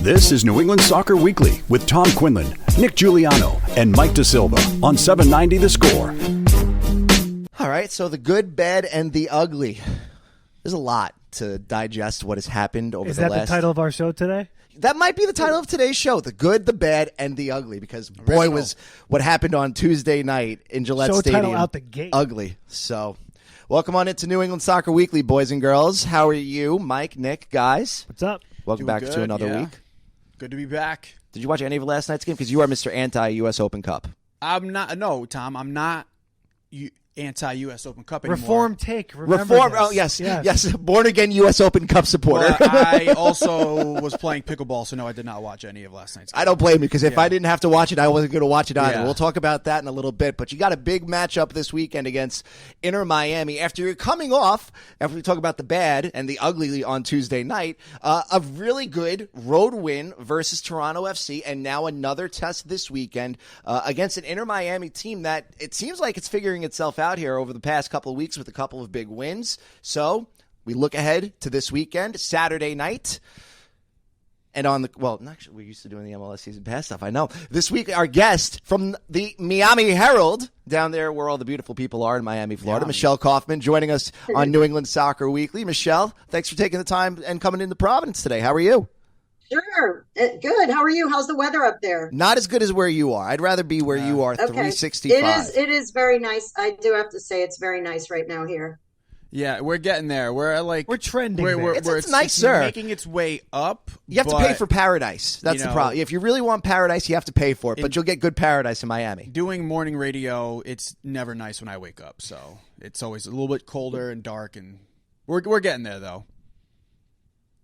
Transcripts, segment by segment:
This is New England Soccer Weekly with Tom Quinlan, Nick Giuliano, and Mike DeSilva on 790 The Score. All right, so the good, bad, and the ugly. There's a lot to digest what has happened over the last... Is that the title of our show today? That might be the title of today's show, the good, the bad, and the ugly, because boy, was what happened on Tuesday night in Gillette show Stadium title out the gate. Ugly. So, welcome on into New England Soccer Weekly, boys and girls. How are you, Mike, Nick, guys? What's up? Welcome back to another week. Good to be back. Did you watch any of last night's game? Because you are Mr. Anti-U.S. Open Cup. I'm not. No, Tom, I'm not anti-U.S. Open Cup anymore. Reform take. Remember Reform. this. Oh, yes. Born again U.S. Open Cup supporter. But I also was playing pickleball, so no, I did not watch any of last night's game. I don't blame you, because if I didn't have to watch it, I wasn't going to watch it either. Yeah. We'll talk about that in a little bit. But you got a big matchup this weekend against Inter Miami. After you're coming off, after we talk about the bad and the ugly on Tuesday night, a really good road win versus Toronto FC, and now another test this weekend against an Inter Miami team that it seems like it's figuring itself out here over the past couple of weeks with a couple of big wins. So we look ahead to this weekend, Saturday night. And actually, we're used to doing the MLS season pass stuff, I know. This week, our guest from the Miami Herald, down there where all the beautiful people are in Miami, Florida, Michelle Kaufman, joining us on New England Soccer Weekly. Michelle, thanks for taking the time and coming into Providence today. How are you? Sure. Good. How are you? How's the weather up there? Not as good as where you are. I'd rather be where you are, 365. It is very nice. I do have to say it's very nice right now here. Yeah, we're getting there. We're trending. It's nice, sir. Making its way up. You have to pay for paradise. That's the problem. If you really want paradise, you have to pay for it. But you'll get good paradise in Miami. Doing morning radio, it's never nice when I wake up. So it's always a little bit colder and dark, and we're getting there though.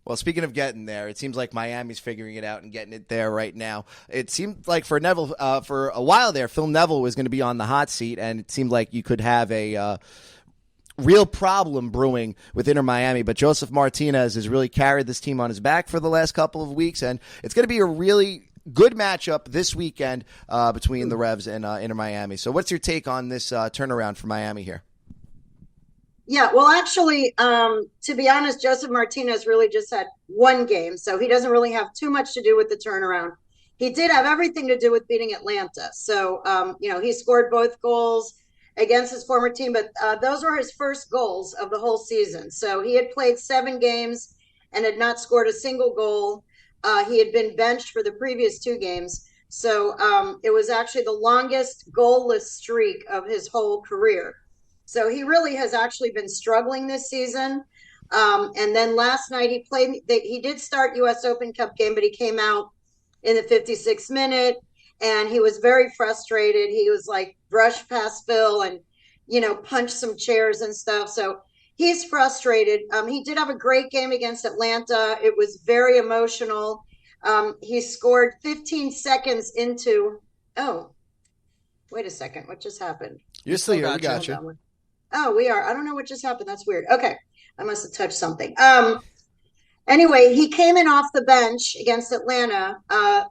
Well, speaking of getting there, it seems like Miami's figuring it out and getting it there right now. It seemed like for Neville, for a while there, Phil Neville was going to be on the hot seat, and it seemed like you could have a real problem brewing with Inter Miami. But Josef Martinez has really carried this team on his back for the last couple of weeks, and it's going to be a really good matchup this weekend between the Revs and Inter Miami. So what's your take on this turnaround for Miami here? Yeah, well, actually, to be honest, Josef Martinez really just had one game, so he doesn't really have too much to do with the turnaround. He did have everything to do with beating Atlanta. So, he scored both goals against his former team, but those were his first goals of the whole season. So he had played 7 games and had not scored a single goal. He had been benched for the previous 2 games. So it was actually the longest goalless streak of his whole career. So he really has actually been struggling this season. And then last night he did start U.S. Open Cup game, but he came out in the 56th minute and he was very frustrated. He was like brushed past Phil and, punched some chairs and stuff. So he's frustrated. He did have a great game against Atlanta. It was very emotional. He scored 15 seconds into, wait a second. What just happened? You're still here. We got you. Oh, we are. I don't know what just happened. That's weird. Okay. I must have touched something. Anyway, he came in off the bench against Atlanta.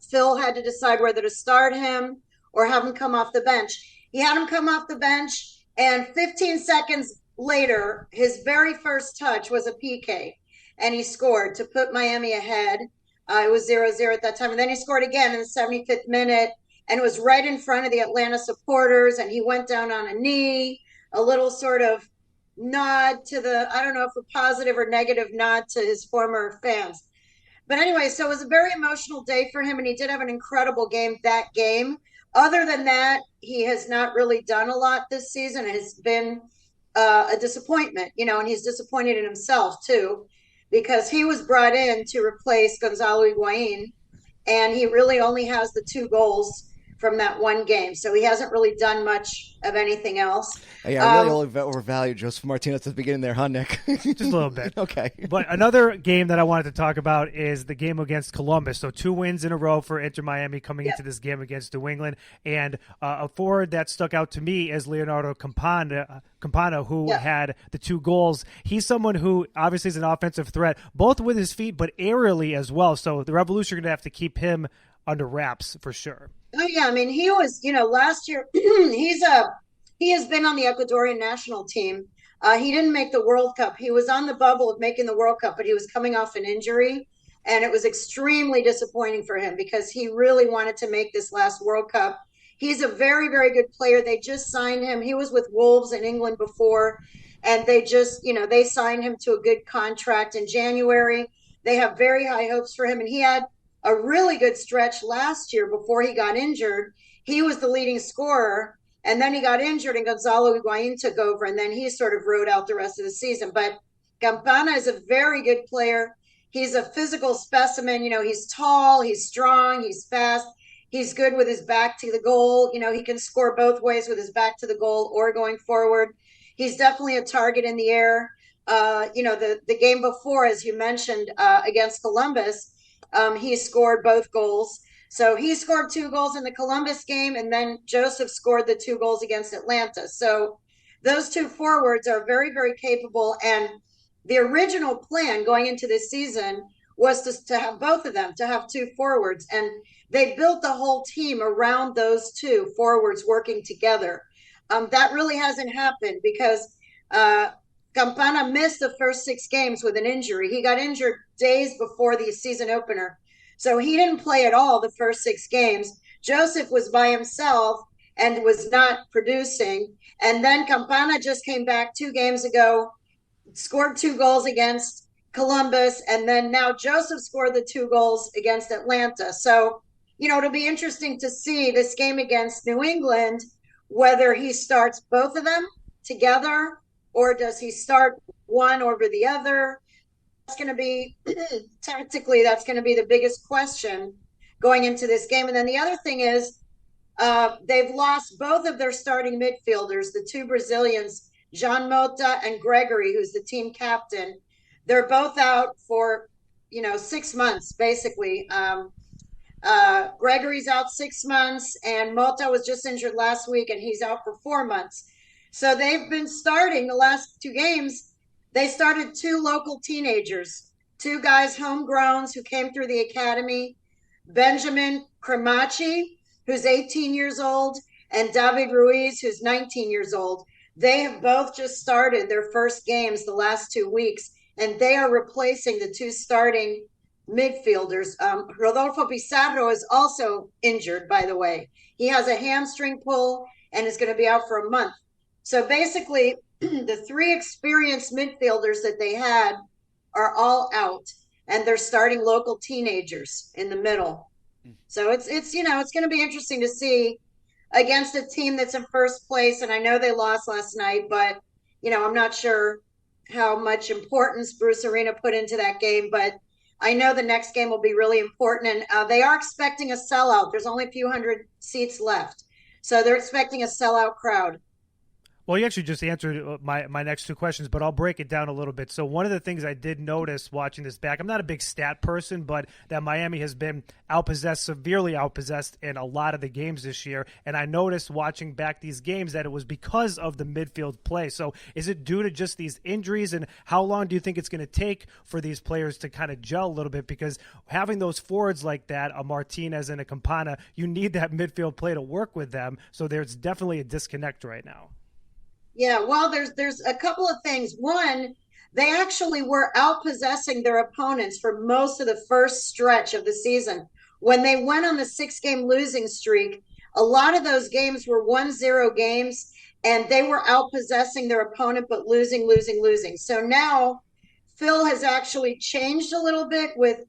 Phil had to decide whether to start him or have him come off the bench. He had him come off the bench, and 15 seconds later, his very first touch was a PK, and he scored to put Miami ahead. It was 0-0 at that time. And then he scored again in the 75th minute, and it was right in front of the Atlanta supporters, and he went down on a knee. A little sort of nod to I don't know if a positive or negative nod to his former fans. But anyway, so it was a very emotional day for him, and he did have an incredible game that game. Other than that, he has not really done a lot this season. It has been a disappointment, and he's disappointed in himself too, because he was brought in to replace Gonzalo Higuain, and he really only has the 2 goals from that one game. So he hasn't really done much of anything else. Yeah, I really overvalued Josef Martinez at the beginning there, huh, Nick? Just a little bit. Okay. But another game that I wanted to talk about is the game against Columbus. So 2 wins in a row for Inter Miami coming into this game against New England. And a forward that stuck out to me is Leonardo Campana, who had the 2 goals. He's someone who obviously is an offensive threat, both with his feet, but aerially as well. So the Revolution are going to have to keep him under wraps for sure. Oh yeah, I mean he was, last year he has been on the Ecuadorian national team. He didn't make the World Cup. He was on the bubble of making the World Cup, but he was coming off an injury. And it was extremely disappointing for him because he really wanted to make this last World Cup. He's a very, very good player. They just signed him. He was with Wolves in England before, and they just, they signed him to a good contract in January. They have very high hopes for him, and he had a really good stretch last year before he got injured. He was the leading scorer, and then he got injured, and Gonzalo Higuain took over, and then he sort of rode out the rest of the season. But Campana is a very good player. He's a physical specimen. He's tall, he's strong, he's fast. He's good with his back to the goal. He can score both ways with his back to the goal or going forward. He's definitely a target in the air. The game before, as you mentioned, against Columbus, he scored both goals. So he scored 2 goals in the Columbus game, and then Joseph scored the 2 goals against Atlanta. So those 2 forwards are very, very capable. And the original plan going into this season was to have both of them, to have 2 forwards. And they built the whole team around those 2 forwards working together. That really hasn't happened because Campana missed the first 6 games with an injury. He got injured days before the season opener. So he didn't play at all the first 6 games. Joseph was by himself and was not producing. And then Campana just came back 2 games ago, scored 2 goals against Columbus, and then now Joseph scored the 2 goals against Atlanta. So, it'll be interesting to see this game against New England, whether he starts both of them together or does he start one over the other. That's going to be, tactically, that's going to be the biggest question going into this game. And then the other thing is they've lost both of their starting midfielders, the 2 Brazilians, Jean Mota and Gregory, who's the team captain. They're both out for, 6 months, basically. Gregory's out 6 months, and Mota was just injured last week, and he's out for 4 months. So they've been starting the last 2 games. They started 2 local teenagers, 2 guys, homegrowns, who came through the academy. Benjamin Cremachi, who's 18 years old, and David Ruiz, who's 19 years old. They have both just started their first games the last 2 weeks, and they are replacing the 2 starting midfielders. Rodolfo Pizarro is also injured, by the way. He has a hamstring pull and is going to be out for a month. So basically, the 3 experienced midfielders that they had are all out, and they're starting local teenagers in the middle. So it's going to be interesting to see against a team that's in first place. And I know they lost last night, but I'm not sure how much importance Bruce Arena put into that game, but I know the next game will be really important. And they are expecting a sellout. There's only a few hundred seats left, so they're expecting a sellout crowd. Well, you actually just answered my next 2 questions, but I'll break it down a little bit. So one of the things I did notice watching this back, I'm not a big stat person, but that Miami has been severely outpossessed in a lot of the games this year. And I noticed watching back these games that it was because of the midfield play. So is it due to just these injuries, and how long do you think it's going to take for these players to kind of gel a little bit? Because having those forwards like that, a Martinez and a Campana, you need that midfield play to work with them. So there's definitely a disconnect right now. Yeah, well, there's a couple of things. One, they actually were outpossessing their opponents for most of the first stretch of the season. When they went on the 6-game losing streak, a lot of those games were 1-0 games, and they were outpossessing their opponent but losing. So now Phil has actually changed a little bit with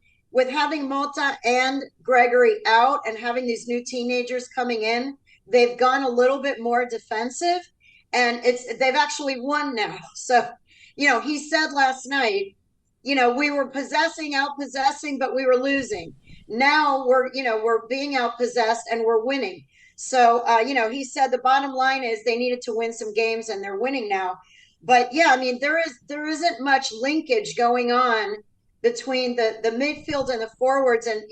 having Mota and Gregory out and having these new teenagers coming in. They've gone a little bit more defensive. And they've actually won now. So, he said last night, we were outpossessing, but we were losing. Now we're being outpossessed and we're winning. So, he said the bottom line is they needed to win some games and they're winning now. But yeah, I mean, there isn't much linkage going on between the midfield and the forwards. And,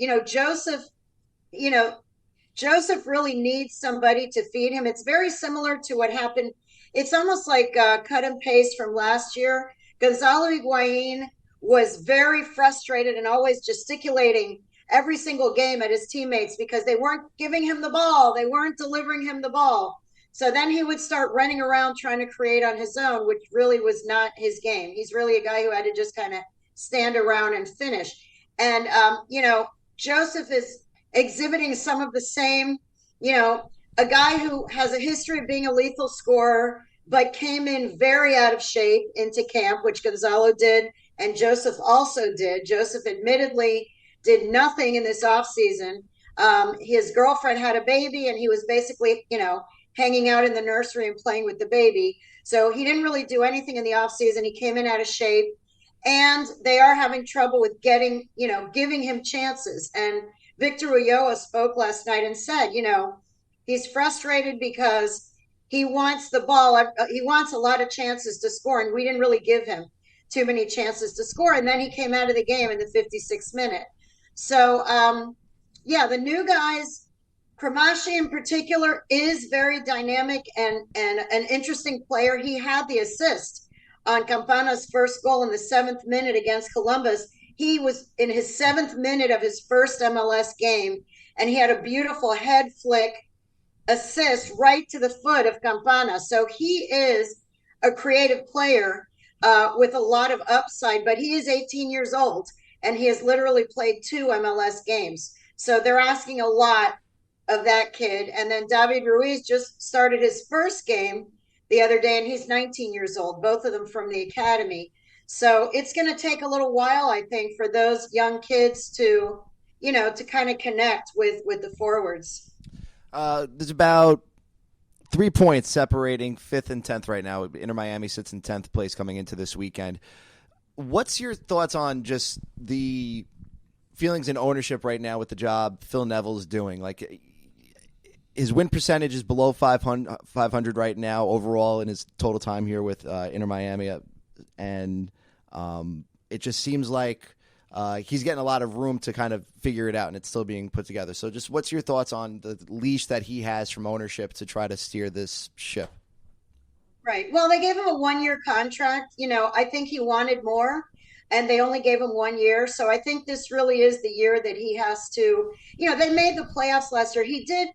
Joseph really needs somebody to feed him. It's very similar to what happened. It's almost like cut and paste from last year. Gonzalo Higuain was very frustrated and always gesticulating every single game at his teammates because they weren't giving him the ball. They weren't delivering him the ball. So then he would start running around trying to create on his own, which really was not his game. He's really a guy who had to just kind of stand around and finish. And, Joseph is exhibiting some of the same, a guy who has a history of being a lethal scorer, but came in very out of shape into camp, which Gonzalo did, and Joseph also did. Joseph admittedly did nothing in this offseason. His girlfriend had a baby, and he was basically, hanging out in the nursery and playing with the baby. So he didn't really do anything in the offseason. He came in out of shape, and they are having trouble with giving him chances. And Victor Ulloa spoke last night and said, he's frustrated because he wants the ball. He wants a lot of chances to score, and we didn't really give him too many chances to score. And then he came out of the game in the 56th minute. So, the new guys, Kramashi in particular, is very dynamic and an interesting player. He had the assist on Campana's first goal in the 7th minute against Columbus. He was in his 7th minute of his first MLS game, and he had a beautiful head flick assist right to the foot of Campana. So he is a creative player with a lot of upside, but he is 18 years old, and he has literally played 2 MLS games. So they're asking a lot of that kid. And then David Ruiz just started his first game the other day, and he's 19 years old, both of them from the academy. So it's going to take a little while, I think, for those young kids to, to kind of connect with the forwards. There's about 3 points separating 5th and 10th right now. Inter Miami sits in 10th place coming into this weekend. What's your thoughts on just the feelings and ownership right now with the job Phil Neville's doing? Like, his win percentage is below 500 right now overall in his total time here with Inter Miami, and it just seems like he's getting a lot of room to kind of figure it out, and it's still being put together. So just what's your thoughts on the leash that he has from ownership to try to steer this ship? Right. Well, they gave him a 1-year contract. I think he wanted more, and they only gave him 1 year. So I think this really is the year that he has to, they made the playoffs last year. He did.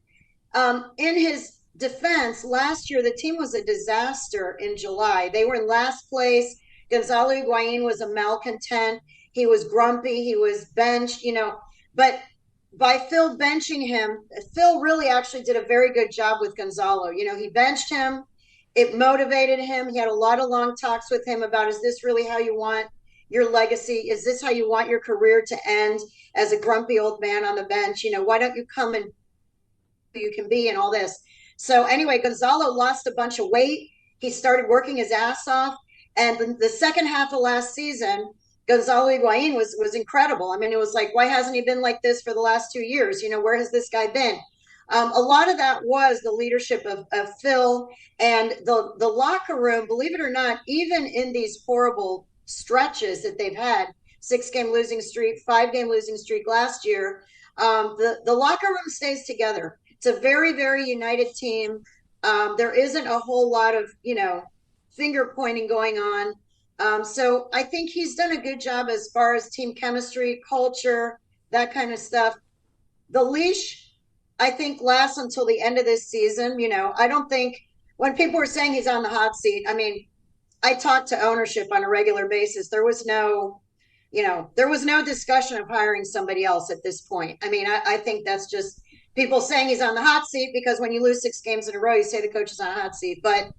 In his defense, last year, the team was a disaster in July. They were in last place. Gonzalo Higuain was a malcontent. He was grumpy. He was benched, but by Phil benching him, Phil really actually did a very good job with Gonzalo. He benched him. It motivated him. He had a lot of long talks with him about, is this really how you want your legacy? Is this how you want your career to end, as a grumpy old man on the bench? Why don't you come and you can be and all this. So anyway, Gonzalo lost a bunch of weight. He started working his ass off. And the second half of last season, Gonzalo Higuain was incredible. I mean, it was like, why hasn't he been like this for the last 2 years? Where has this guy been? A lot of that was the leadership of Phil and the locker room, believe it or not, even in these horrible stretches that they've had, 6-game losing streak, 5-game losing streak last year, the locker room stays together. It's a very, very united team. There isn't a whole lot of, finger pointing going on. So I think he's done a good job as far as team chemistry, culture, that kind of stuff. The leash, I think, lasts until the end of this season. I don't think, when people were saying he's on the hot seat, I mean, I talked to ownership on a regular basis. There was no discussion of hiring somebody else at this point. I mean, I think that's just people saying he's on the hot seat, because when you lose 6 games in a row, you say the coach is on a hot seat. But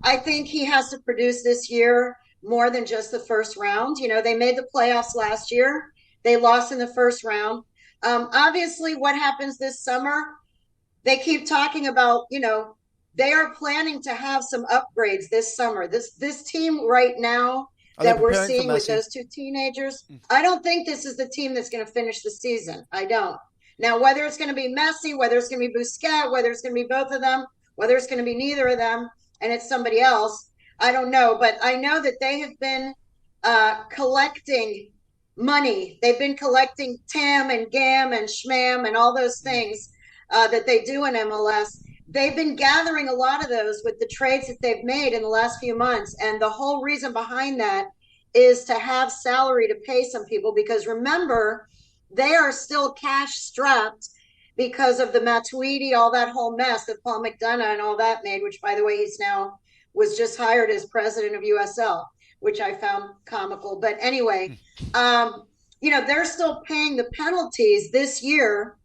I think he has to produce this year more than just the first round. They made the playoffs last year. They lost in the first round. Obviously, what happens this summer, they keep talking about, they are planning to have some upgrades this summer. This team right now that we're seeing with those 2 teenagers, I don't think this is the team that's going to finish the season. I don't. Now, whether it's going to be Messi, whether it's going to be Busquets, whether it's going to be both of them, whether it's going to be neither of them, and it's somebody else, I don't know. But I know that they have been collecting money. They've been collecting TAM and GAM and SHMAM and all those things that they do in MLS. They've been gathering a lot of those with the trades that they've made in the last few months. And the whole reason behind that is to have salary to pay some people, because remember, they are still cash strapped because of the Matuidi, all that whole mess that Paul McDonough and all that made, which, by the way, he's now was just hired as president of USL, which I found comical. But anyway, they're still paying the penalties this year.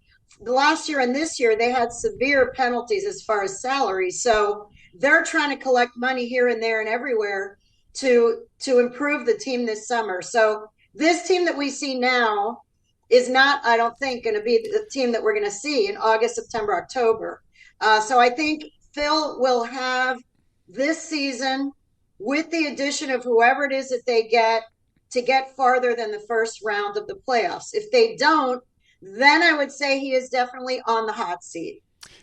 The last year and this year, they had severe penalties as far as salaries. So they're trying to collect money here and there and everywhere to improve the team this summer. So this team that we see now is not, I don't think, going to be the team that we're going to see in August, September, October. So I think Phil will have this season, with the addition of whoever it is that they get, to get farther than the first round of the playoffs. If they don't, then I would say he is definitely on the hot seat.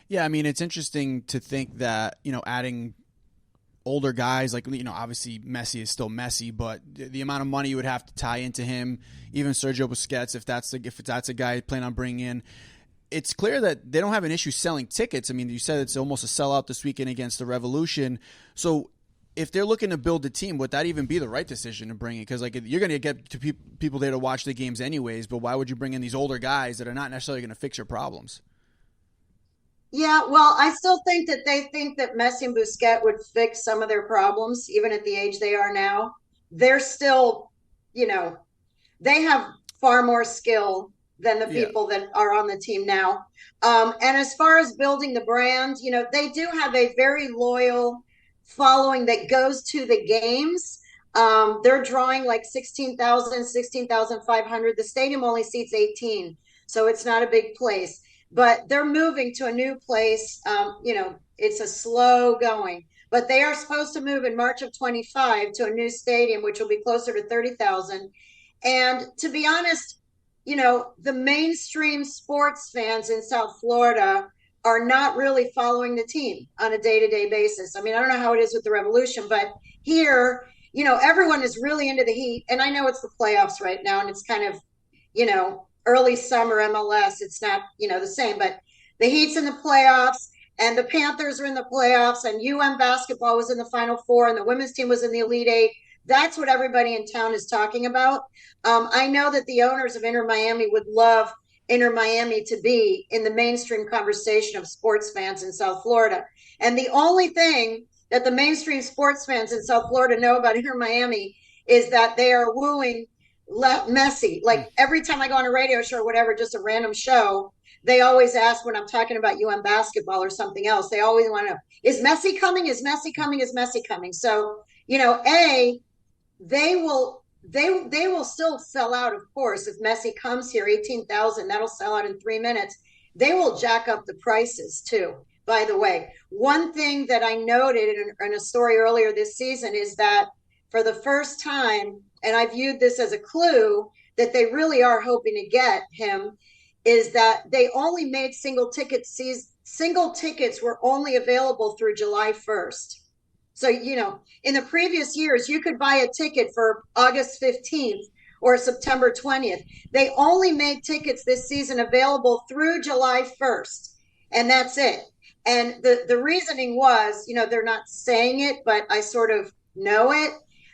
Yeah, I mean, it's interesting to think that, adding older guys, like, obviously Messi is still Messi, but the amount of money you would have to tie into him, even Sergio Busquets, if that's a guy you plan on bringing in, it's clear that they don't have an issue selling tickets. I mean, you said it's almost a sellout this weekend against the Revolution. So if they're looking to build a team, would that even be the right decision to bring it? Because you're going to get to people there to watch the games anyways, but why would you bring in these older guys that are not necessarily going to fix your problems? Yeah, well, I still think that they think that Messi and Busquets would fix some of their problems, even at the age they are now. They're still, they have far more skill than the people that are on the team now. And as far as building the brand, they do have a very loyal following that goes to the games. They're drawing like 16,500. The stadium only seats 18, so it's not a big place. But they're moving to a new place. It's a slow going. But they are supposed to move in March of 25 to a new stadium, which will be closer to 30,000. And to be honest, the mainstream sports fans in South Florida are not really following the team on a day-to-day basis. I mean, I don't know how it is with the Revolution, but here, everyone is really into the Heat. And I know it's the playoffs right now, and it's kind of, early summer MLS. It's not, the same, but the Heat's in the playoffs and the Panthers are in the playoffs, and basketball was in the Final Four and the women's team was in the Elite Eight. That's what everybody in town is talking about. I know that the owners of Inter Miami would love Inter Miami to be in the mainstream conversation of sports fans in South Florida. And the only thing that the mainstream sports fans in South Florida know about Inter Miami is that they are wooing Messi. Like every time I go on a radio show or whatever, just a random show, they always ask when I'm talking about basketball or something else. They always want to know, is Messi coming? Is Messi coming? Is Messi coming? So, they will still sell out, of course. If Messi comes here, 18,000, that'll sell out in 3 minutes. They will jack up the prices too. By the way, one thing that I noted in a story earlier this season is that for the first time, and I viewed this as a clue that they really are hoping to get him, is that they only made single tickets. Single tickets were only available through July 1st. So, in the previous years, you could buy a ticket for August 15th or September 20th. They only made tickets this season available through July 1st, and that's it. And the reasoning was, they're not saying it, but I sort of know it,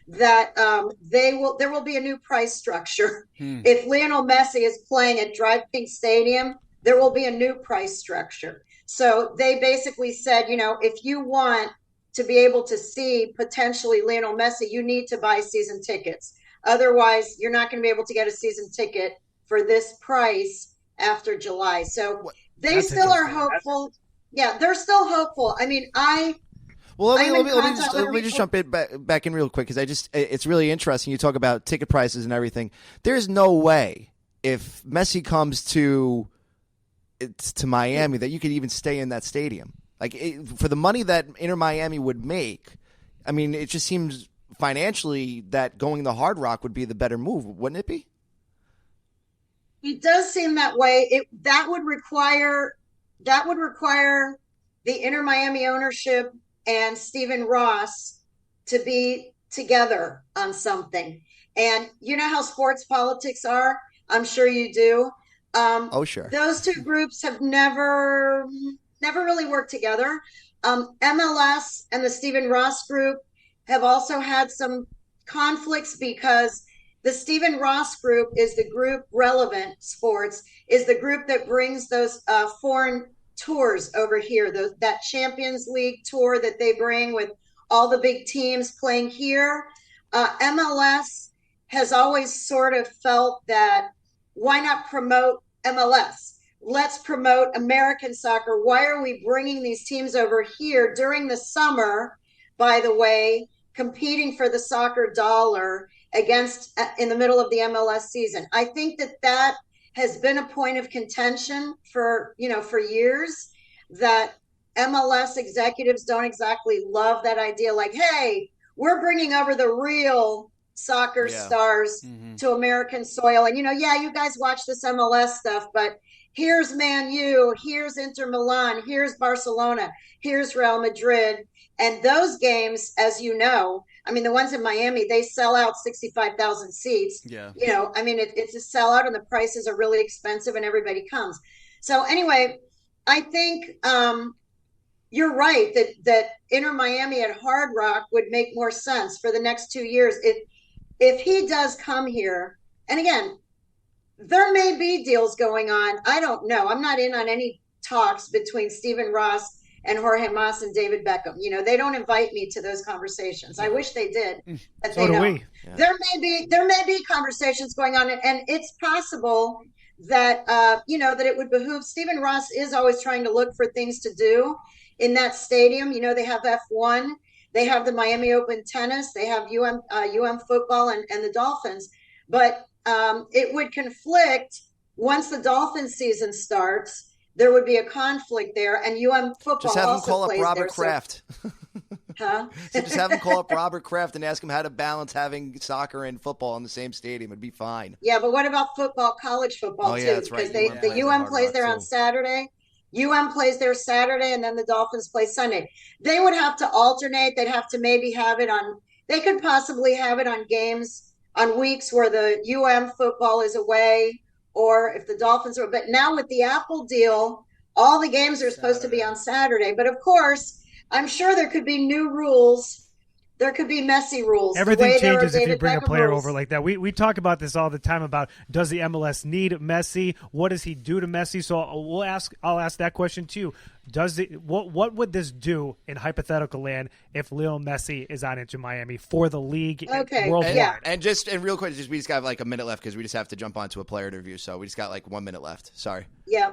that there will be a new price structure. If Lionel Messi is playing at Drive Pink Stadium, there will be a new price structure. So they basically said, if you want to be able to see potentially Lionel Messi, you need to buy season tickets. Otherwise, you're not going to be able to get a season ticket for this price after July. So they still are hopeful. Yeah, they're still hopeful. I mean, let me just jump back in real quick, because it's really interesting. You talk about ticket prices and everything. There's no way if Messi comes to Miami that you could even stay in that stadium. For the money that Inter Miami would make, I mean, it just seems financially that going the Hard Rock would be the better move, wouldn't it be? It does seem that way. That would require the Inter Miami ownership and Stephen Ross to be together on something. And you know how sports politics are? I'm sure you do. Sure. Those two groups have never really worked together. MLS and the Stephen Ross group have also had some conflicts, because the Stephen Ross group is the group, Relevant Sports is the group that brings those foreign tours over here, that Champions League tour that they bring with all the big teams playing here. MLS has always sort of felt that why not promote MLS? Let's promote American soccer. Why are we bringing these teams over here during the summer, by the way, competing for the soccer dollar against in the middle of the MLS season? I think that has been a point of contention for years, that MLS executives don't exactly love that idea. Like, hey, we're bringing over the real soccer stars to American soil. And, you guys watch this MLS stuff, but here's Man U, here's Inter Milan, here's Barcelona, here's Real Madrid. And those games, as you know, I mean, the ones in Miami, they sell out 65,000 seats. Yeah. It's a sellout and the prices are really expensive and everybody comes. So anyway, I think you're right that Inter Miami at Hard Rock would make more sense for the next 2 years. If he does come here, and again, there may be deals going on. I don't know. I'm not in on any talks between Stephen Ross and Jorge Mas and David Beckham. They don't invite me to those conversations. I wish they did, but So they don't. we. Yeah. There may be conversations going on, and it's possible that that it would behoove. Stephen Ross is always trying to look for things to do in that stadium. They have F1, they have the Miami Open tennis, they have UM football and the Dolphins, but it would conflict once the Dolphins season starts. There would be a conflict there, and football just have him also call up plays Robert there, Kraft. Huh? So just have him call up Robert Kraft and ask him how to balance having soccer and football in the same stadium. It'd be fine. Yeah, but what about football, college football too? That's right. Because the UM plays there on Saturday. UM plays there Saturday, and then the Dolphins play Sunday. They would have to alternate. They'd have to maybe have it on. They could possibly have it on games on weeks where the UM football is away, or if the Dolphins are. But now with the Apple deal, all the games are supposed to be on Saturday. But of course, I'm sure there could be new rules. There could be messy rules. Everything changes if you bring a player over like that. We talk about this all the time about, does the MLS need Messi? What does he do to Messi? So I'll ask that question too. What would this do in hypothetical land if Lionel Messi is on Inter Miami for the league worldwide? And real quick, we just got like a minute left because we just have to jump onto a player review. So we just got like 1 minute left. Sorry. Yeah.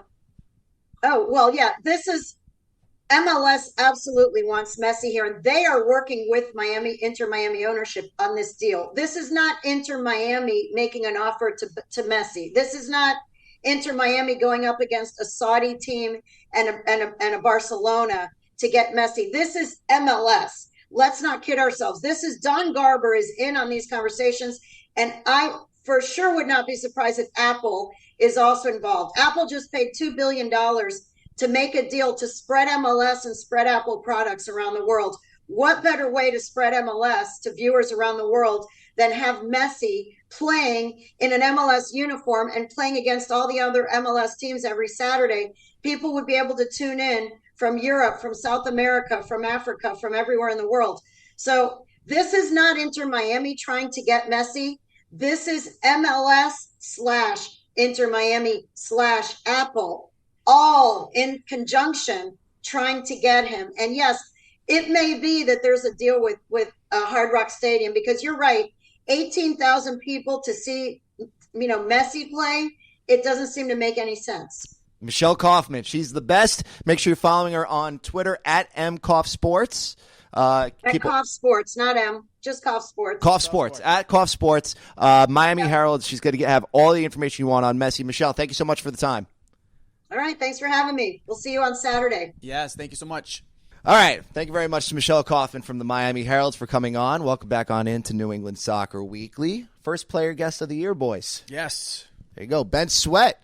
Oh, well, yeah, this is MLS absolutely wants Messi here, and they are working with Inter Miami ownership on this deal. This is not Inter Miami making an offer to Messi. This is not Inter Miami going up against a Saudi team and a Barcelona to get Messi. This is MLS. Let's not kid ourselves. This is Don Garber is in on these conversations, and I for sure would not be surprised if Apple is also involved. Apple just paid $2 billion to make a deal to spread MLS and spread Apple products around the world. What better way to spread MLS to viewers around the world than have Messi playing in an MLS uniform and playing against all the other MLS teams every Saturday? People would be able to tune in from Europe, from South America, from Africa, from everywhere in the world. So this is not Inter Miami trying to get Messi. This is MLS/Inter Miami/Apple, all in conjunction trying to get him. And yes, it may be that there's a deal with Hard Rock Stadium, because you're right, 18,000 people to see Messi play, it doesn't seem to make any sense. Michelle Kaufman, she's the best. Make sure you're following her on Twitter at @MKaufSports. At Kauf Sports, not M, just Kauf Sports. Kauf Sports, at Kauf Sports. Miami Herald, she's going to have all the information you want on Messi. Michelle, thank you so much for the time. All right, thanks for having me. We'll see you on Saturday. Yes, thank you so much. All right, thank you very much to Michelle Kaufman from the Miami Herald for coming on. Welcome back on into New England Soccer Weekly. First player guest of the year, boys. Yes. There you go. Ben Sweat,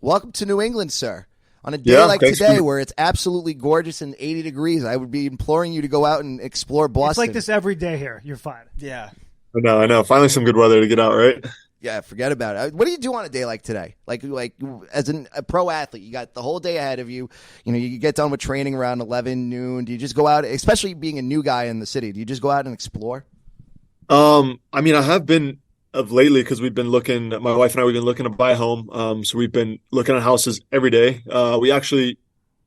welcome to New England, sir. On a day like today where it's absolutely gorgeous and 80 degrees, I would be imploring you to go out and explore Boston. It's like this every day here. You're fine. Yeah. I know. Finally some good weather to get out, right? Yeah, forget about it. What do you do on a day like today? Like as a pro athlete, you got the whole day ahead of you. You get done with training around 11, noon. Do you just go out, especially being a new guy in the city, do you just go out and explore? I have been of lately because we've been looking, my wife and I, we've been looking to buy a home. So we've been looking at houses every day. We actually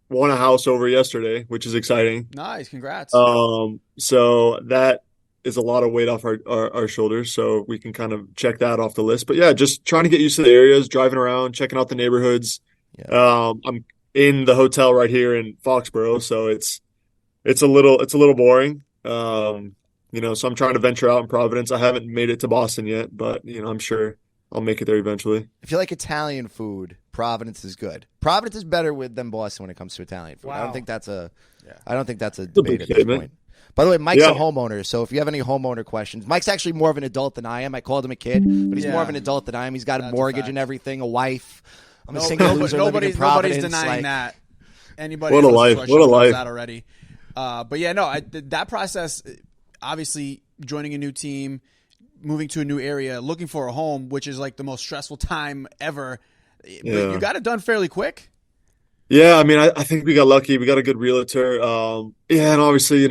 won a house over yesterday, which is exciting. Nice. Congrats. So that is a lot of weight off our shoulders, so we can kind of check that off the list. But yeah, just trying to get used to the areas, driving around, checking out the neighborhoods. I'm in the hotel right here in Foxborough, so it's a little boring. So I'm trying to venture out in Providence. I haven't made it to Boston yet, but I'm sure I'll make it there eventually. If you like Italian food, Providence is good. Providence is better than Boston when it comes to Italian food. Wow. I don't think that's a debate at this statement. point. By the way, Mike's a homeowner, so if you have any homeowner questions, Mike's actually more of an adult than I am. I called him a kid, but he's more of an adult than I am. He's got a mortgage and everything, a wife. I'm a single loser living in Providence. Nobody's denying that. Anybody what a life! What a life! That already. But yeah, no, that process. Obviously, joining a new team, moving to a new area, looking for a home, which is like the most stressful time ever. Yeah. But you got it done fairly quick. Yeah, I mean, I think we got lucky. We got a good realtor. And obviously,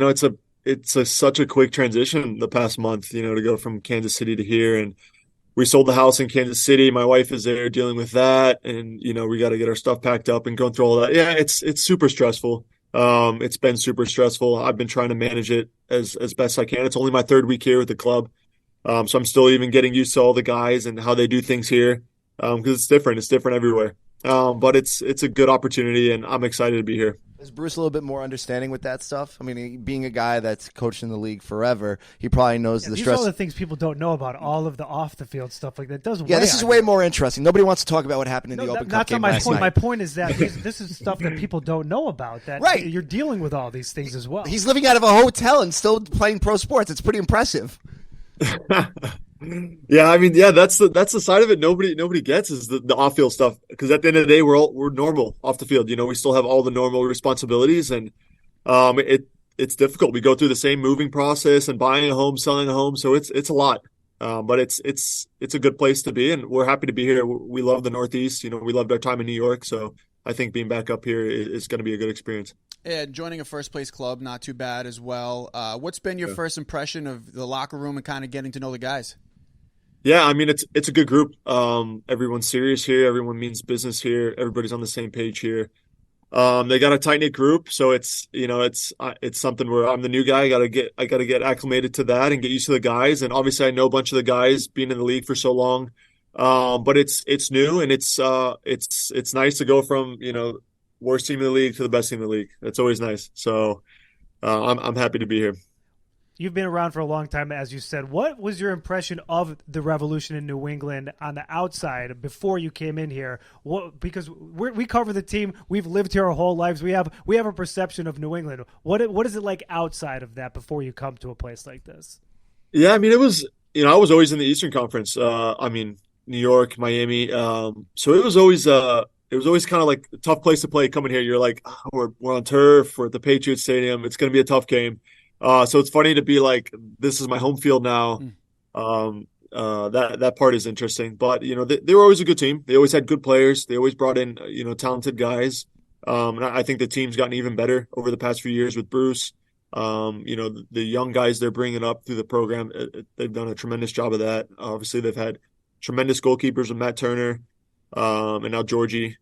it's such a quick transition the past month. To go from Kansas City to here, and we sold the house in Kansas City. My wife is there dealing with that, and we got to get our stuff packed up and going through all that. Yeah, it's super stressful. It's been super stressful. I've been trying to manage it as best I can. It's only my third week here with the club. So I'm still even getting used to all the guys and how they do things here. Because it's different. It's different everywhere. But it's a good opportunity, and I'm excited to be here. Is Bruce a little bit more understanding with that stuff? I mean, being a guy that's coached in the league forever, he probably knows the these stress. These are all the things people don't know about, all of the off-the-field stuff like that. This is way more interesting. Nobody wants to talk about what happened in the Open Cup game last night. My point is that this is stuff that people don't know about, that you're dealing with all these things as well. He's living out of a hotel and still playing pro sports. It's pretty impressive. Yeah, I mean, that's the side of it nobody gets is the off-field stuff, because at the end of the day we're normal off the field. We still have all the normal responsibilities, and it's difficult. We go through the same moving process and buying a home, selling a home, so it's a lot. But it's a good place to be, and we're happy to be here. We love the Northeast. We loved our time in New York, so I think being back up here is going to be a good experience. Yeah, joining a first-place club, not too bad as well. What's been your first impression of the locker room and kind of getting to know the guys? Yeah, I mean, it's a good group. Everyone's serious here. Everyone means business here. Everybody's on the same page here. They got a tight-knit group, so it's something where I'm the new guy. I gotta get acclimated to that and get used to the guys. And obviously, I know a bunch of the guys being in the league for so long. But it's new, and it's nice to go from worst team in the league to the best team in the league. That's always nice. So I'm happy to be here. You've been around for a long time, as you said. What was your impression of the Revolution in New England on the outside before you came in here? Because we cover the team, we've lived here our whole lives. We have a perception of New England. What is it like outside of that before you come to a place like this? Yeah, I mean, it was I was always in the Eastern Conference. New York, Miami. So it was always kind of like a tough place to play coming here. You're like, we're on turf, we're at the Patriots Stadium. It's going to be a tough game. So it's funny to be like, this is my home field now. That part is interesting. But, they were always a good team. They always had good players. They always brought in, talented guys. And I think the team's gotten even better over the past few years with Bruce. The young guys they're bringing up through the program, they've done a tremendous job of that. Obviously, they've had tremendous goalkeepers with Matt Turner, and now Georgie.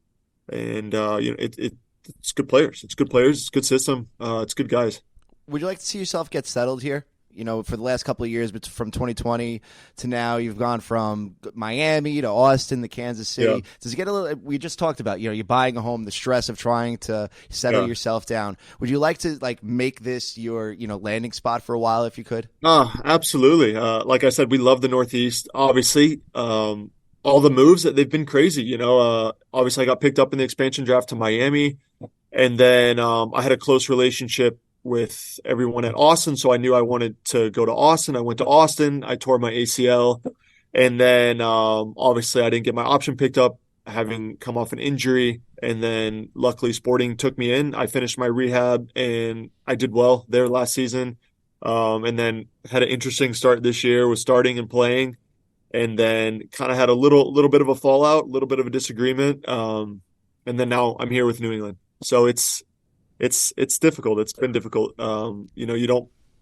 And, it's good players. It's good players. It's good system. It's good guys. Would you like to see yourself get settled here? For the last couple of years, but from 2020 to now, you've gone from Miami to Austin to Kansas City. Yeah. Does it get a little? We just talked about, you're buying a home, the stress of trying to settle yourself down. Would you like to make this your landing spot for a while if you could? Absolutely. Like I said, we love the Northeast. Obviously, all the moves that they've been crazy. Obviously, I got picked up in the expansion draft to Miami, and then I had a close relationship with everyone at Austin, so I knew I wanted to go to Austin. I went to Austin. I tore my ACL, and then obviously I didn't get my option picked up, having come off an injury. And then luckily Sporting took me in. I finished my rehab, and I did well there last season. And then had an interesting start this year with starting and playing, and then kind of had a little bit of a fallout, a little bit of a disagreement. And then now I'm here with New England. So it's difficult. It's been difficult.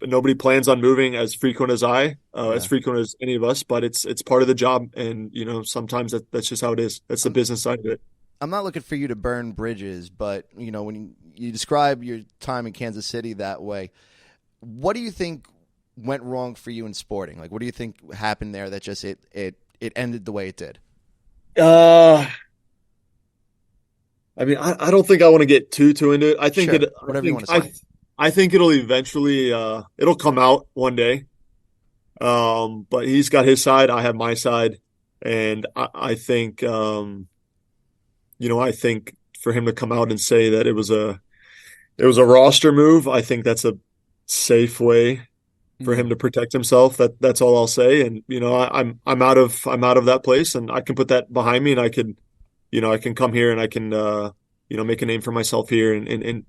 Nobody plans on moving as frequent as as frequent as any of us, but it's part of the job. And, sometimes that's just how it is. That's the business side of it. I'm not looking for you to burn bridges, but, when you describe your time in Kansas City that way, what do you think went wrong for you in Sporting? Like, what do you think happened there that just it ended the way it did? I mean, I don't think I want to get too into it. I think Sure, whatever you want to say. I think it'll eventually it'll come out one day. But he's got his side, I have my side, and I think I think for him to come out and say that it was a roster move, I think that's a safe way for him to protect himself. That's all I'll say. And I'm out of that place, and I can put that behind me, and I can come here and I can make a name for myself here and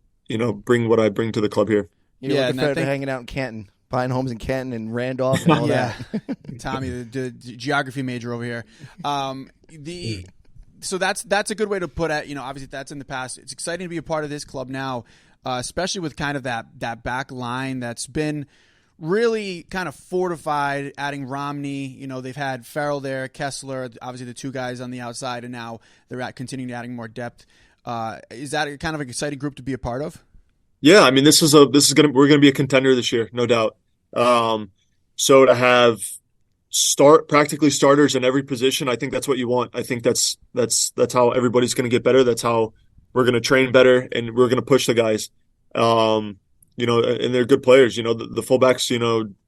bring what I bring to the club here. Looking forward to hanging out in Canton, buying homes in Canton and Randolph and all that. Tommy, the geography major over here. So that's a good way to put it. Obviously that's in the past. It's exciting to be a part of this club now, especially with kind of that back line that's been really kind of fortified, adding Romney. They've had Farrell there, Kessler, obviously the two guys on the outside, and now they're continuing to adding more depth. Is that a kind of an exciting group to be a part of? Yeah, I mean, we're gonna be a contender this year, no doubt. So to have practically starters in every position, I think that's what you want. I think that's how everybody's gonna get better. That's how we're gonna train better, and we're gonna push the guys. And they're good players. The fullbacks,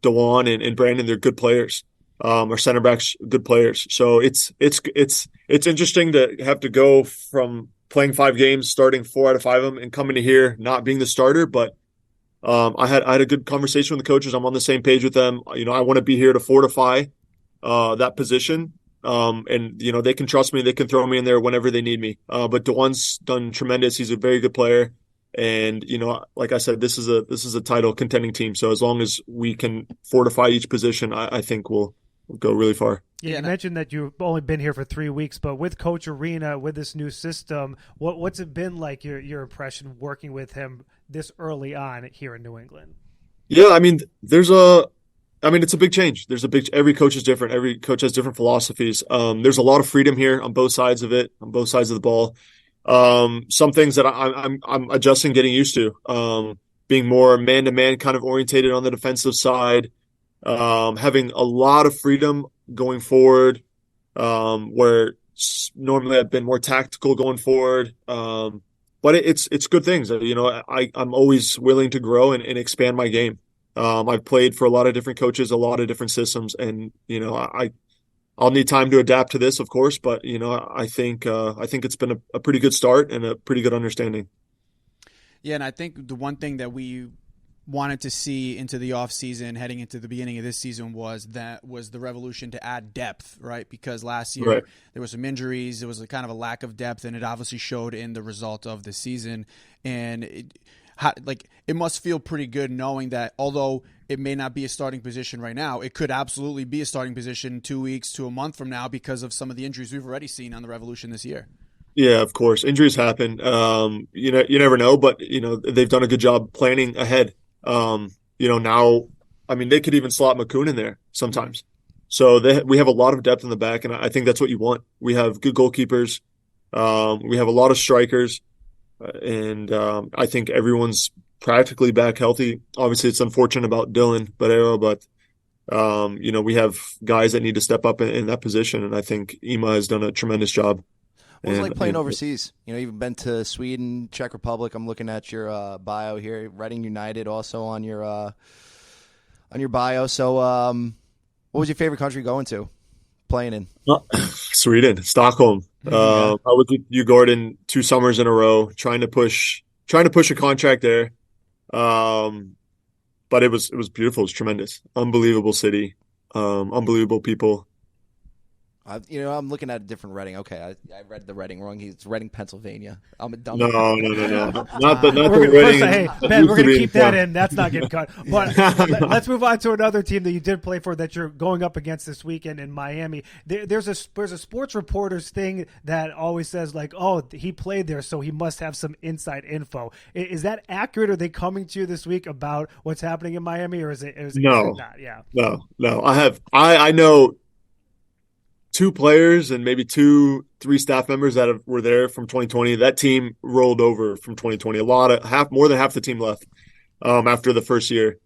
Dewan and Brandon, they're good players. Our center backs, good players. So it's interesting to have to go from playing 5 games, starting 4 out of 5 of them, and coming to here not being the starter. But I had a good conversation with the coaches. I'm on the same page with them. I want to be here to fortify that position. And they can trust me. They can throw me in there whenever they need me. But Dewan's done tremendous. He's a very good player. And like I said, this is a title contending team. So as long as we can fortify each position, I think we'll go really far. Yeah, you mentioned that you've only been here for 3 weeks, but with Coach Arena, with this new system, what's it been like? Your impression working with him this early on here in New England? Yeah, I mean, it's a big change. Every coach is different. Every coach has different philosophies. There's a lot of freedom here on both sides of it, on both sides of the ball. Some things that I'm adjusting, getting used to, being more man-to-man kind of orientated on the defensive side, having a lot of freedom going forward, where normally I've been more tactical going forward. But it's good things. I'm always willing to grow and expand my game. I've played for a lot of different coaches, a lot of different systems, and I'll need time to adapt to this, of course, but I think it's been a pretty good start and a pretty good understanding. Yeah, and I think the one thing that we wanted to see into the offseason, heading into the beginning of this season, was the revolution to add depth, right? Because last year there were some injuries, there was a kind of a lack of depth, and it obviously showed in the result of the season. And it must feel pretty good knowing that although it may not be a starting position right now, it could absolutely be a starting position 2 weeks to a month from now because of some of the injuries we've already seen on the Revolution this year. Yeah, of course. Injuries happen. You never know, but they've done a good job planning ahead. Now, I mean, they could even slot McCoon in there sometimes. So we have a lot of depth in the back, and I think that's what you want. We have good goalkeepers. We have a lot of strikers. And I think everyone's practically back healthy. Obviously, it's unfortunate about Dylan Barrero, but we have guys that need to step up in that position, and I think Ima has done a tremendous job. What was it like playing overseas? You've been to Sweden, Czech Republic. I'm looking at your bio here. Reading United also on your bio. So, what was your favorite country going to, playing in? Sweden, Stockholm. I was with you, Gordon, 2 summers in a row, trying to push a contract there. But it was beautiful. It was tremendous. Unbelievable city. Unbelievable people. I'm looking at a different Reading. Okay, I read the Reading wrong. It's Reading, Pennsylvania. I'm a dumb. No. Not the Reading. Hey, Ben, we're gonna keep that in. That's not getting cut. But let's move on to another team that you did play for that you're going up against this weekend in Miami. There's a sports reporters thing that always says like, oh, he played there, so he must have some inside info. Is that accurate? Are they coming to you this week about what's happening in Miami, or is it not? Yeah. No. I know 2 players and maybe 2-3 staff members that were there from 2020. That team rolled over from 2020. More than half the team left after the first year.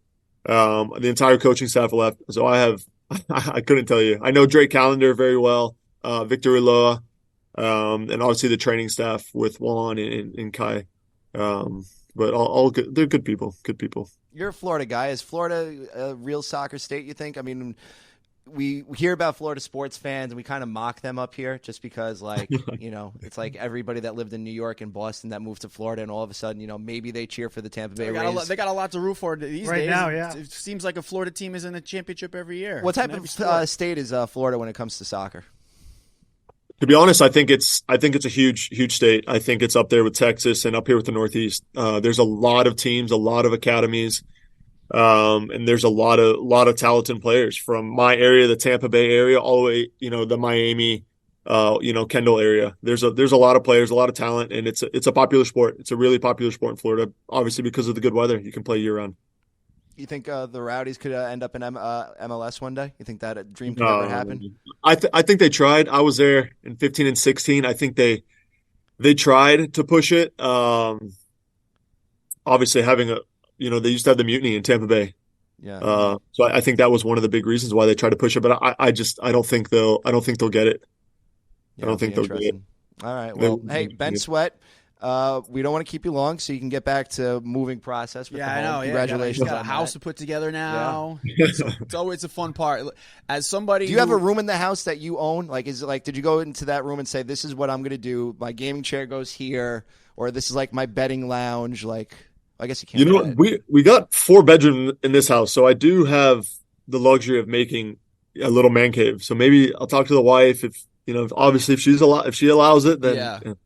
The entire coaching staff left, so I couldn't tell you. I know Drake Callender very well, Victor Ulloa, and obviously the training staff with Juan and Kai. But all good. They're good people. Good people. You're a Florida guy. Is Florida a real soccer state, you think? I mean, we hear about Florida sports fans and we kind of mock them up here just because, like, it's like everybody that lived in New York and Boston that moved to Florida, and all of a sudden, maybe they cheer for the Tampa Bay Rays. They got a lot to root for these right days. now, yeah. It seems like a Florida team is in a championship every year. What type of state is Florida when it comes to soccer? To be honest, I think it's a huge state. I think it's up there with Texas and up here with the Northeast. There's a lot of teams, a lot of academies. And there's a lot of talented players from my area, the Tampa Bay area, all the way, the Miami, Kendall area. There's a lot of players, a lot of talent, and it's a popular sport. It's a really popular sport in Florida, obviously because of the good weather. You can play year round. You think the Rowdies could end up in MLS one day? You think that dream could ever happen? I think they tried. I was there in 15 and 16. I think they tried to push it. Obviously having they used to have the mutiny in Tampa Bay. Yeah. So I think that was one of the big reasons why they tried to push it. But I don't think they'll get it. Yeah, I don't think they'll get it. All right. Well, hey, Ben Sweat, we don't want to keep you long, so you can get back to moving process. With the home. I know. Congratulations! He's got a house to put together now. Yeah. So it's always a fun part. As somebody, do you have a room in the house that you own? Like, is it like, did you go into that room and say, "This is what I'm going to do. My gaming chair goes here," or "This is like my betting lounge"? Like, I guess you can't. We got 4 bedrooms in this house, so I do have the luxury of making a little man cave. So maybe I'll talk to the wife if obviously if she allows it, then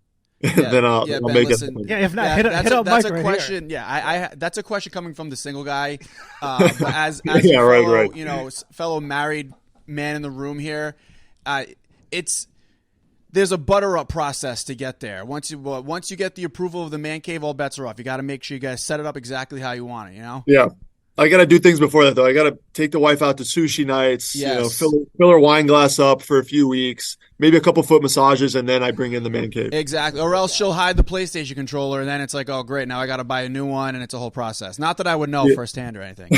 then I'll make it. Yeah, if not, hit up that's Mike a right question. Here. Yeah, that's a question coming from the single guy. But as yeah, fellow, right. Fellow married man in the room here, there's a butter up process to get there. Once you get the approval of the man cave, all bets are off. You got to make sure you guys set it up exactly how you want it. Yeah. I got to do things before that, though. I got to take the wife out to sushi nights, yes. Fill her wine glass up for a few weeks, maybe a couple foot massages, and then I bring in the man cave. Exactly. Or else she'll hide the PlayStation controller, and then it's like, oh, great, now I got to buy a new one, and it's a whole process. Not that I would know firsthand or anything.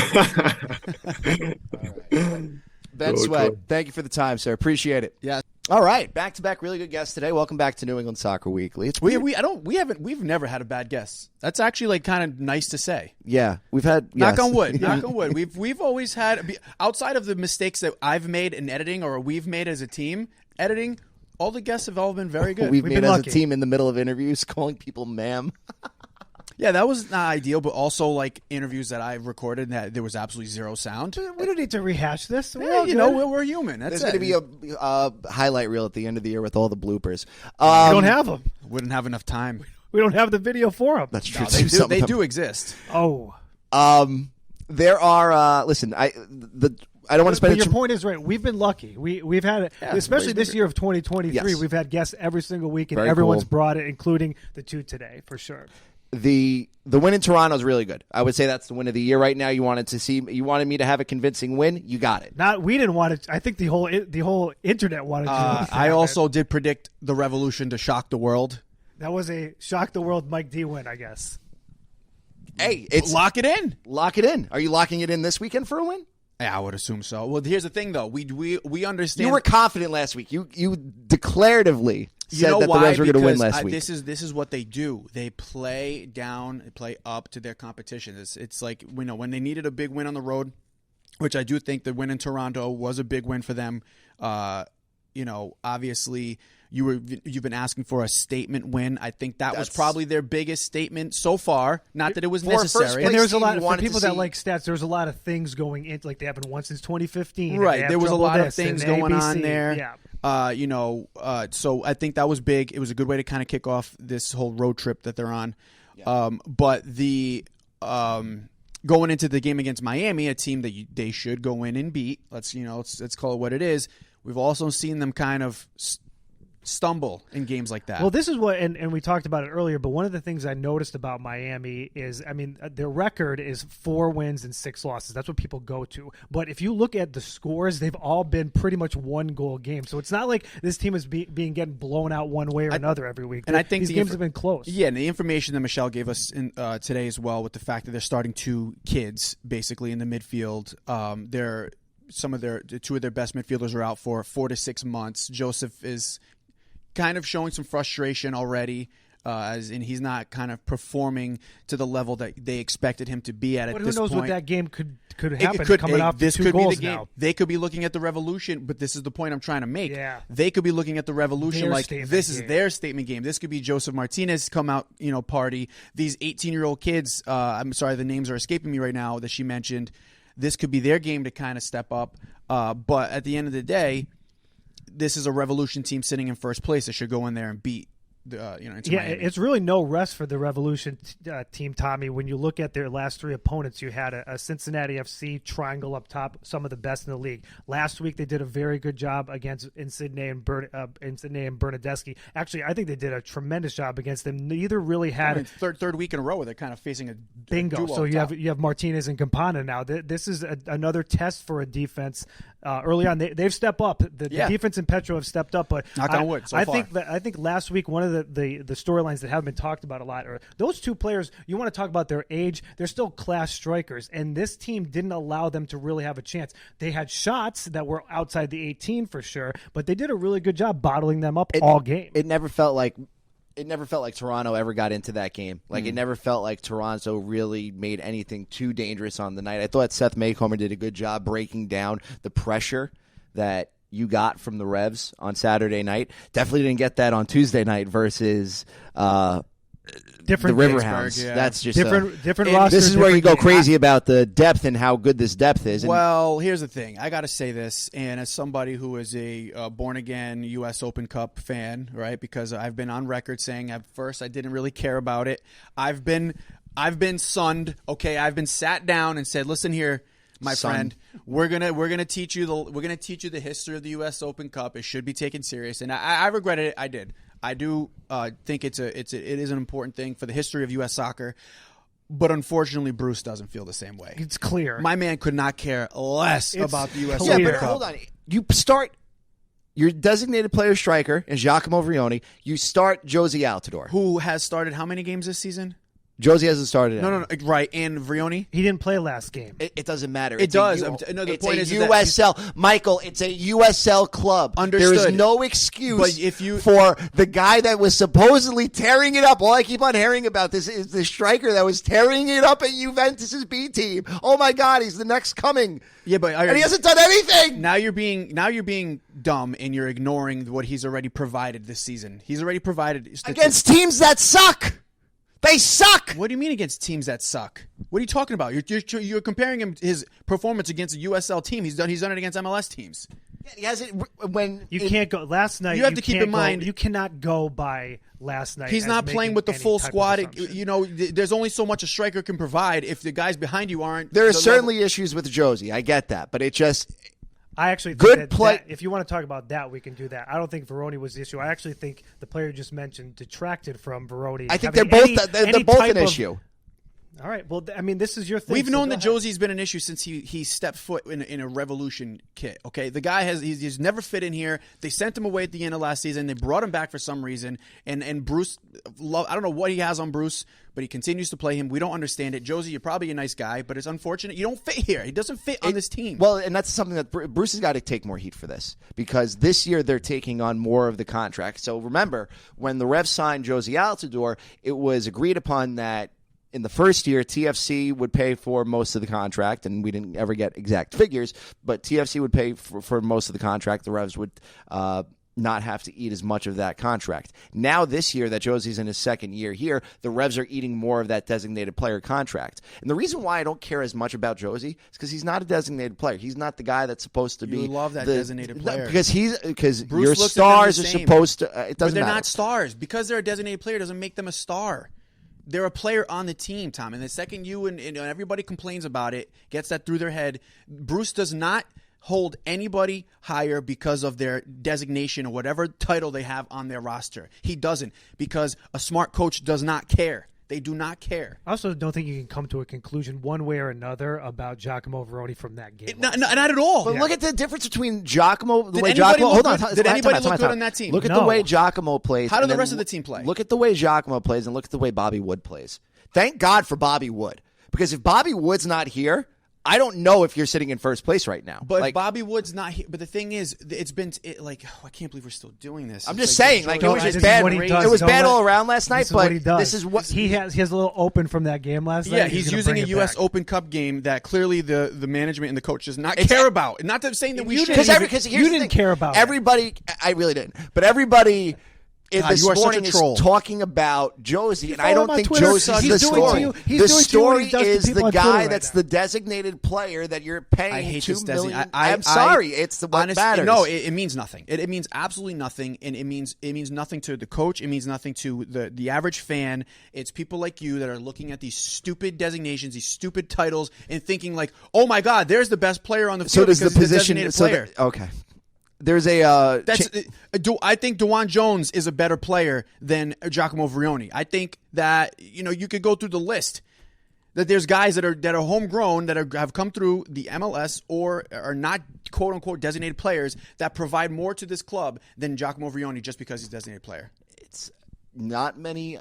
Ben Sweat, thank you for the time, sir. Appreciate it. Yeah. All right, back-to-back really good guests today. Welcome back to New England Soccer Weekly. We've never had a bad guest. That's actually like kind of nice to say. Yeah, we've had knock on wood. Knock on wood. We've always had, outside of the mistakes that I've made in editing or we've made as a team editing, all the guests have all been very good. We've made as a team in the middle of interviews calling people ma'am. Yeah, that was not ideal, but also like interviews that I recorded that there was absolutely zero sound. We don't need to rehash this. We're human. That's There's going to be a highlight reel at the end of the year with all the bloopers. We don't have them. Wouldn't have enough time. We don't have the video for them. That's true. No, they do exist. Oh. There are. Listen, I don't want to spend. But your point is right. We've been lucky. We've had, especially this year of 2023. Yes. We've had guests every single week, and Very everyone's cool. brought it, including the 2 today for sure. The win in Toronto is really good. I would say that's the win of the year right now. You wanted me to have a convincing win. You got it. We didn't want it. I think the whole internet wanted to. I also did predict the revolution to shock the world. That was a shock the world Mike D win, I guess. Hey, lock it in. Lock it in. Are you locking it in this weekend for a win? Yeah, I would assume so. Well, here's the thing, though. We understand. You were confident last week. You declaratively said that the Revs were going to win last week. This is what they do. They play down, they play up to their competition. It's like when they needed a big win on the road, which I do think the win in Toronto was a big win for them. Obviously you've been asking for a statement win. I think that was probably their biggest statement so far. Not that it was necessary. And there was a lot for people that like stats. There was a lot of things going in, like they haven't won since 2015. Right, there was a lot of things going on there. Yeah. So I think that was big. It was a good way to kind of kick off this whole road trip that they're on. Yeah. But the going into the game against Miami, a team that they should go in and beat. Let's call it what it is. We've also seen them kind of stumble in games like that. Well, this is what, and we talked about it earlier, but one of the things I noticed about Miami is, I mean, their record is 4 wins and 6 losses. That's what people go to. But if you look at the scores, they've all been pretty much 1-goal games. So it's not like this team is being getting blown out one way or another every week. And I think these games have been close. Yeah, and the information that Michelle gave us today as well, with the fact that they're starting 2 kids basically in the midfield. Two of their best midfielders are out for 4 to 6 months. Joseph is kind of showing some frustration already, and he's not kind of performing to the level that they expected him to be at this point. But who knows what that game could happen coming off this 2 could goals be the game. now. They could be looking at the Revolution, but this is the point I'm trying to make. Yeah. They could be looking at the Revolution Their like statement this is game. their statement game. This could be Joseph Martinez come out, party. These 18-year-old kids, I'm sorry, the names are escaping me right now that she mentioned. This could be their game to kind of step up. But at the end of the day, this is a Revolution team sitting in first place that should go in there and beat Inter Miami. It's really no rest for the Revolution team, Tommy. When you look at their last 3 opponents, you had a Cincinnati FC triangle up top, some of the best in the league. Last week they did a very good job against Insigne and Bernadeschi. Actually, I think they did a tremendous job against them. Neither really had third week in a row where they're kind of facing a bingo. duo So up top. you have Martinez and Campana now. This is another test for a defense. Early on, they've stepped up. The defense in Petro have stepped up. But knock on wood. I think last week one of the storylines that haven't been talked about a lot are those 2 players. You want to talk about their age? They're still class strikers, and this team didn't allow them to really have a chance. They had shots that were outside the 18 for sure, but they did a really good job bottling them up all game. It never felt like Toronto ever got into that game. It never felt like Toronto really made anything too dangerous on the night. I thought Seth Maycomer did a good job breaking down the pressure that you got from the Revs on Saturday night. Definitely didn't get that on Tuesday night versus different the Riverhounds. Yeah. That's just different roster. This is where you go crazy about the depth and how good this depth is. Well, here's the thing. I got to say this, and as somebody who is a born-again U.S. Open Cup fan, right, because I've been on record saying at first I didn't really care about it. I've been sunned, okay? I've been sat down and said, listen here, my friend, we're gonna teach you the history of the U.S. Open Cup. It should be taken serious, and I regretted it. I did. I do think it is an important thing for the history of U.S. soccer, but unfortunately, Bruce doesn't feel the same way. It's clear. My man could not care less about the U.S. clear. Open but Cup. hold on. You start your designated player striker is Giacomo Vrioni. You start Josie Altidore, Who has started how many games this season? Josie hasn't started. No, right. And Vrioni? He didn't play last game. It doesn't matter. It does. The It's point a is that USL. Michael, it's a USL club. Understood. There is no excuse But for the guy that was supposedly tearing it up. All I keep on hearing about this is the striker that was tearing it up at Juventus' B team. Oh, my God, he's the next coming. Yeah, but and he hasn't done anything. Now you're being dumb, and you're ignoring what he's already provided this season. He's already provided Against teams that suck. They suck. What do you mean against teams that suck? What are you talking about? You're comparing him his performance against a USL team. He's done it against MLS teams. Yeah, he hasn't when You can't go last night. You have to keep in mind you cannot go by last night. He's as not playing making with the any full type of squad. assumption. There's only so much a striker can provide if the guys behind you aren't. there are the certainly issues with Josie. I get that, but it just I actually think Good play- that if you want to talk about that, we can do that. I don't think Veroni was the issue. I actually think the player you just mentioned detracted from Veroni. I think they're both an issue. All right. Well, I mean, this is your thing. We've so known go that ahead. Josie's been an issue since he stepped foot in a Revolution kit. Okay, the guy he's never fit in here. They sent him away at the end of last season. They brought him back for some reason, and Bruce, I don't know what he has on Bruce, but he continues to play him. We don't understand it. Josie, you're probably a nice guy, but it's unfortunate you don't fit here. He doesn't fit on this team. Well, and that's something that Bruce has got to take more heat for this because this year they're taking on more of the contract. So remember, when the Revs signed Josie Altidore, it was agreed upon that in the first year, TFC would pay for most of the contract, and we didn't ever get exact figures, but TFC would pay for most of the contract. The Revs would not have to eat as much of that contract. Now this year that Josie's in his second year here, the Revs are eating more of that designated player contract. And the reason why I don't care as much about Josie is because he's not a designated player. He's not the guy that's supposed to be. You love that designated player. Because Bruce your looks at them stars the are same. supposed to it But doesn't they're matter. not stars. Because they're a designated player doesn't make them a star. They're a player on the team, Tom. And the second you and everybody complains about it, gets that through their head, Bruce does not hold anybody higher because of their designation or whatever title they have on their roster. He doesn't, because a smart coach does not care. They do not care. I also don't think you can come to a conclusion one way or another about Giacomo Veroni from that game. Not at all. But look at the difference between Giacomo. Did anybody look good on that team? Look at the way Giacomo plays. How did the rest of the team play? Look at the way Giacomo plays and look at the way Bobby Wood plays. Thank God for Bobby Wood, because if Bobby Wood's not here, I don't know if you're sitting in first place right now. But if Bobby Wood's not here, but the thing is, it's been I can't believe we're still doing this. I'm just saying, it was just bad. It was bad all around last night. But this is what he has. He has a little open from that game last night. Yeah, he's using a U.S. Open Cup game that clearly the management and the coach does not care about. Not that saying that we should. Because you didn't care about everybody. I really didn't. But everybody. This morning is troll. talking about Josie, and I don't think Josie's the story. The story is the guy that's the designated player that you're paying I hate $2 million. I'm sorry, it's what matters. No, it means nothing. It means absolutely nothing, and it means nothing to the coach. It means nothing to the average fan. It's people like you that are looking at these stupid designations, these stupid titles, and thinking like, "Oh my God, there's the best player on the field." So does the position? Designated player. Okay. There's a. I think DeJuan Jones is a better player than Giacomo Veroni. I think that you could go through the list. That there's guys that are homegrown that have come through the MLS or are not quote unquote designated players that provide more to this club than Giacomo Veroni just because he's a designated player. It's not many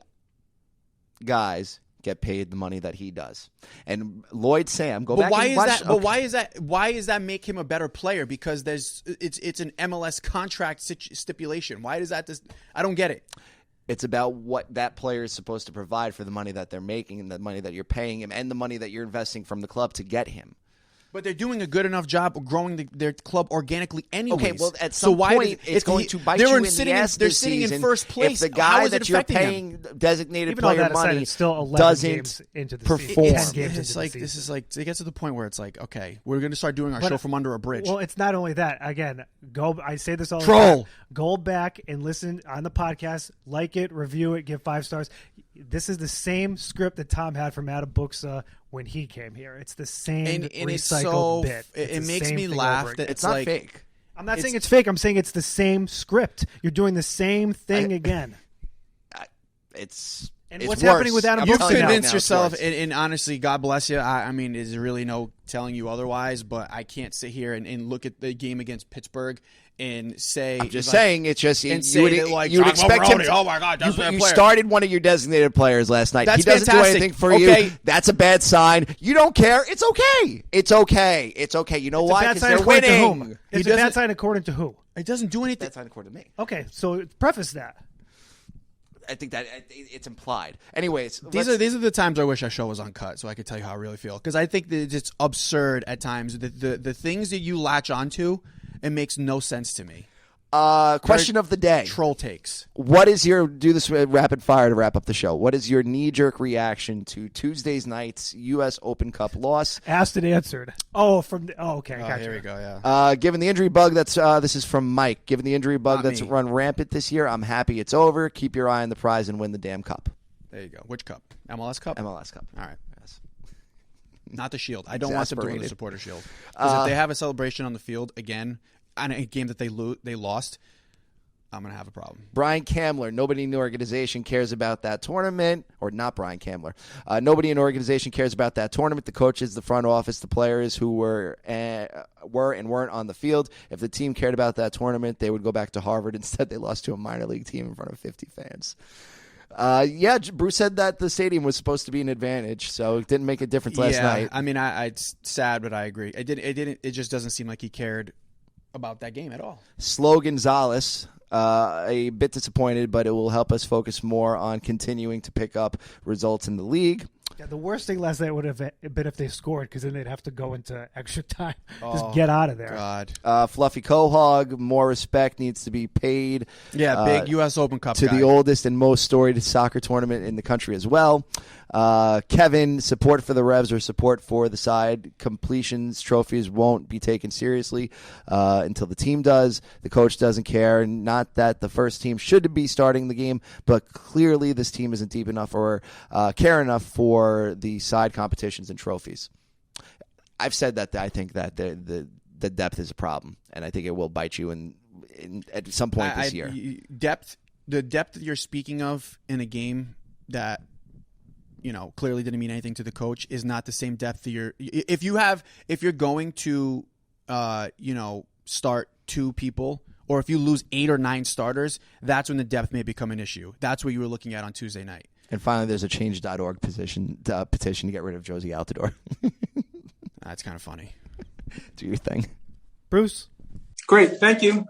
guys get paid the money that he does. And Lloyd Sam, why is that make him a better player? Because it's an MLS contract stipulation. Why does that I don't get it. It's about what that player is supposed to provide for the money that they're making and the money that you're paying him and the money that you're investing from the club to get him. But they're doing a good enough job of growing their club organically anyways. Okay, well, at some point, it's going to bite you in the ass They're this sitting season in first place. if the guy that you're paying designated player money doesn't perform. This is like it gets to the point where it's like, okay, we're going to start doing our show from under a bridge. Well, it's not only that. Again, I say this all the time. Go back and listen on the podcast, like it, review it, give 5 stars. This is the same script that Tom had from Adam Buxa when he came here. It's the same recycled bit. It makes me laugh that it's not fake. I'm not saying it's fake. I'm saying it's the same script. You're doing the same thing again. It's what's worse. happening with Adam Buxa? You've convinced yourself, and honestly, God bless you. I mean, there's really no telling you otherwise, but I can't sit here and look at the game against Pittsburgh and say. I'm just saying, it's just you would expect him. Oh my God, you started one of your designated players last night. That's he doesn't fantastic. do anything for you. That's a bad sign. You don't care. It's okay. It's okay. It's okay. You know why? Because they're winning. It's a bad sign according to who? It doesn't do anything. Bad sign according to me. Okay, so preface that. I think that it's implied. Anyways, these are the times I wish our show was uncut so I could tell you how I really feel, because I think that it's absurd at times. The things that you latch onto, it makes no sense to me. Question of the day. Troll takes. What is your, do this rapid fire to wrap up the show. What is your knee-jerk reaction to Tuesday's night's U.S. Open Cup loss? Asked and answered. Okay. Gotcha. Here we go, yeah. Given the injury bug this is from Mike. Given the injury bug that's run rampant this year, I'm happy it's over. Keep your eye on the prize and win the damn cup. There you go. Which cup? MLS Cup? MLS Cup. All right. Yes. Not the Shield. I don't want them doing the Supporter Shield. Because if they have a celebration on the field again, on a game that they lost, I'm going to have a problem. Brian Kamler, nobody in the organization cares about that tournament. Or not Brian Kamler. Nobody in the organization cares about that tournament. The coaches, the front office, the players who were and weren't on the field. If the team cared about that tournament, they would go back to Harvard. Instead, they lost to a minor league team in front of 50 fans. Bruce said that the stadium was supposed to be an advantage, so it didn't make a difference last night. I mean, it's sad, but I agree. It just doesn't seem like he cared about that game at all. Slo Gonzalez, a bit disappointed, but it will help us focus more on continuing to pick up results in the league. Yeah, the worst thing last night would have been if they scored, because then they'd have to go into extra time. Just get out of there. God. Fluffy Quahog, more respect needs to be paid. Yeah, big U.S. Open Cup to guy. The oldest and most storied soccer tournament in the country as well. Kevin, support for the Revs or support for the side. Completions, trophies won't be taken seriously until the team does. The coach doesn't care. Not that the first team should be starting the game, but clearly this team isn't deep enough or care enough for the side competitions and trophies. I've said that I think that the depth is a problem, and I think it will bite you at some point this year. The depth that you're speaking of in a game that clearly didn't mean anything to the coach is not the same depth that if you're going to start 2 people, or if you lose 8 or 9 starters, that's when the depth may become an issue. That's what you were looking at on Tuesday night. And finally, there's a change.org petition to get rid of Josie Altidore. That's kind of funny. Do your thing. Bruce? Great. Thank you.